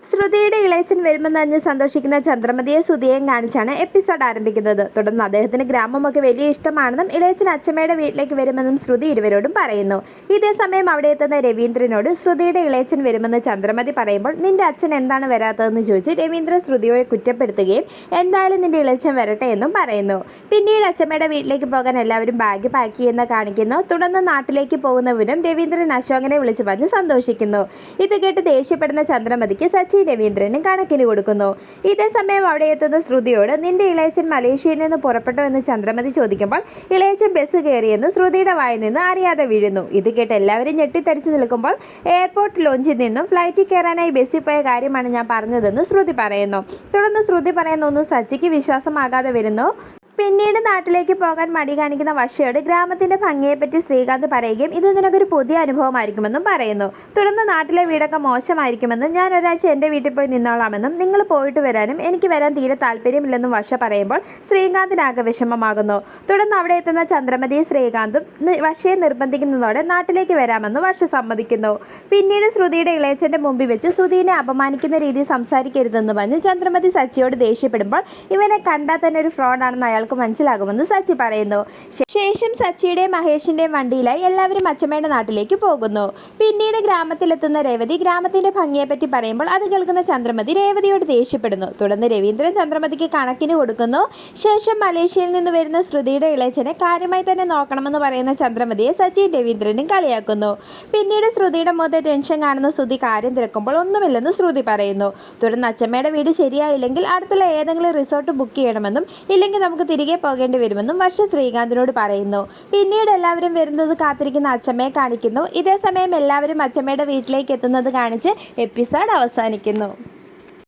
ശ്രുതിയുടെ ഇളയച്ചൻ വരുമെന്നറിഞ്ഞ് സന്തോഷിക്കുന്ന ചന്ദ്രമതിയെ സുധിയെയും കാണിച്ചാണ് എപ്പിസോഡ് ആരംഭിക്കുന്നത്. തുടർന്ന് അദ്ദേഹത്തിന് ഗ്രാമമൊക്കെ വലിയ ഇഷ്ടമാണെന്നും ഇളയച്ചൻ അച്ഛമ്മയുടെ വീട്ടിലേക്ക് വരുമെന്നും ശ്രുതി ഇരുവരോടും പറയുന്നു. ഇതേ സമയം അവിടെ എത്തുന്ന രവീന്ദ്രനോട് ശ്രുതിയുടെ ഇളയച്ചൻ വരുമെന്ന് ചന്ദ്രമതി പറയുമ്പോൾ നിന്റെ അച്ഛൻ എന്താണ് വരാത്തതെന്ന് ചോദിച്ച് രവീന്ദ്രൻ ശ്രുതിയോടെ കുറ്റപ്പെടുത്തുകയും എന്തായാലും നിന്റെ ഇളയച്ചൻ വരട്ടെ എന്നും പറയുന്നു. പിന്നീട് അച്ഛമ്മയുടെ വീട്ടിലേക്ക് പോകാൻ എല്ലാവരും ബാഗ് പാക്ക് ചെയ്യുന്ന കാണിക്കുന്നു. തുടർന്ന് നാട്ടിലേക്ക് പോകുന്നവരും രവീന്ദ്രൻ അശോകനെ വിളിച്ചു പറഞ്ഞ് സന്തോഷിക്കുന്നു. ഇത് കേട്ട് ദേഷ്യപ്പെടുന്ന ചന്ദ്രമതിക്ക് സച്ചി രവീന്ദ്രനും കണക്കിന് കൊടുക്കുന്നു. ഇതേ സമയം അവിടെ എത്തുന്ന ശ്രുതിയോട് നിന്റെ ഇളയച്ചൻ മലേഷ്യയിൽ നിന്ന് പുറപ്പെട്ടോ എന്ന് ചന്ദ്രമതി ചോദിക്കുമ്പോൾ ഇളയച്ചൻ ബസ് കയറിയെന്ന് ശ്രുതിയുടെ വായിൽ നിന്ന് അറിയാതെ വീഴുന്നു. ഇത് കേട്ട് എല്ലാവരും ഞെട്ടിത്തരിച്ചു നിൽക്കുമ്പോൾ എയർപോർട്ട് ലോഞ്ചിൽ നിന്നും ഫ്ലൈറ്റിൽ കയറാനായി ബസ്സിൽ പോയ കാര്യമാണ് ഞാൻ പറഞ്ഞതെന്ന് ശ്രുതി പറയുന്നു. തുടർന്ന് ശ്രുതി പറയുന്ന ഒന്ന് സച്ചിക്ക് വിശ്വാസമാകാതെ വരുന്നു. പിന്നീട് നാട്ടിലേക്ക് പോകാൻ മടി കാണിക്കുന്ന വർഷയോട് ഗ്രാമത്തിൻ്റെ ഭംഗിയെപ്പറ്റി ശ്രീകാന്ത് പറയുകയും ഇത് നിനക്കൊരു പുതിയ അനുഭവമായിരിക്കുമെന്നും പറയുന്നു. തുടർന്ന് നാട്ടിലെ വീടൊക്കെ മോശമായിരിക്കുമെന്നും ഞാൻ ഒരാഴ്ച എൻ്റെ വീട്ടിൽ പോയി നിന്നോളാമെന്നും നിങ്ങൾ പോയിട്ട് വരാനും എനിക്ക് വരാൻ തീരെ താല്പര്യമില്ലെന്നും വർഷ പറയുമ്പോൾ ശ്രീകാന്തിനാകെ വിഷമമാകുന്നു. തുടർന്ന് അവിടെ എത്തുന്ന ചന്ദ്രമതിയും ശ്രീകാന്തും വർഷയെ നിർബന്ധിക്കുന്നതോടെ നാട്ടിലേക്ക് വരാമെന്ന് വർഷ സമ്മതിക്കുന്നു. പിന്നീട് ശ്രുതിയുടെ ഇളയച്ചൻ്റെ മുമ്പിൽ വെച്ച് ശ്രുതിനെ അപമാനിക്കുന്ന രീതിയിൽ സംസാരിക്കരുതെന്ന് പറഞ്ഞ് ചന്ദ്രമതി സച്ചിയോട് ദേഷ്യപ്പെടുമ്പോൾ ഇവനെ കണ്ടാൽ തന്നെ ഒരു ഫ്രോഡാണെന്ന് അയാൾ മനസ്സിലാകുമെന്ന് സച്ചി പറയുന്നു. ശേഷം സച്ചിയുടെയും മഹേഷിന്റെയും വണ്ടിയിലായി എല്ലാവരും അച്ഛമ്മയുടെ നാട്ടിലേക്ക് പോകുന്നു. പിന്നീട് ഗ്രാമത്തിലെത്തുന്ന രേവതി ഗ്രാമത്തിന്റെ ഭംഗിയെപ്പറ്റി പറയുമ്പോൾ അത് കേൾക്കുന്ന ചന്ദ്രമതി രേവതിയോട് ദേഷ്യപ്പെടുന്നു. തുടർന്ന് രവീന്ദ്രൻ ചന്ദ്രമതിക്ക് കണക്കിന് കൊടുക്കുന്നു. ശേഷം മലേഷ്യയിൽ നിന്ന് വരുന്ന ശ്രുതിയുടെ ഇളയച്ചനെ കാര്യമായി തന്നെ നോക്കണമെന്ന് പറയുന്ന ചന്ദ്രമതിയെ സച്ചിയും രവീന്ദ്രനും കളിയാക്കുന്നു. പിന്നീട് ശ്രുതിയുടെ മുഖത്തെ ടെൻഷൻ കാണുന്ന ശ്രുതി കാര്യം തിരക്കുമ്പോൾ ഒന്നുമില്ലെന്ന് ശ്രുതി പറയുന്നു. തുടർന്ന് അച്ഛമ്മയുടെ വീട് ശരിയായില്ലെങ്കിൽ അടുത്തുള്ള ഏതെങ്കിലും റിസോർട്ട് ബുക്ക് ചെയ്യണമെന്നും ഇല്ലെങ്കിൽ നമുക്ക് തിരികെ പോകേണ്ടി വരുമെന്നും വർഷ ശ്രീകാന്തിനോട് പറയുന്നു. പിന്നീട് എല്ലാവരും വരുന്നത് കാത്തിരിക്കുന്ന അച്ഛമ്മയെ കാണിക്കുന്നു. ഇതേ സമയം എല്ലാവരും അച്ഛമ്മയുടെ വീട്ടിലേക്ക് എത്തുന്നത് കാണിച്ച് എപ്പിസോഡ് അവസാനിക്കുന്നു.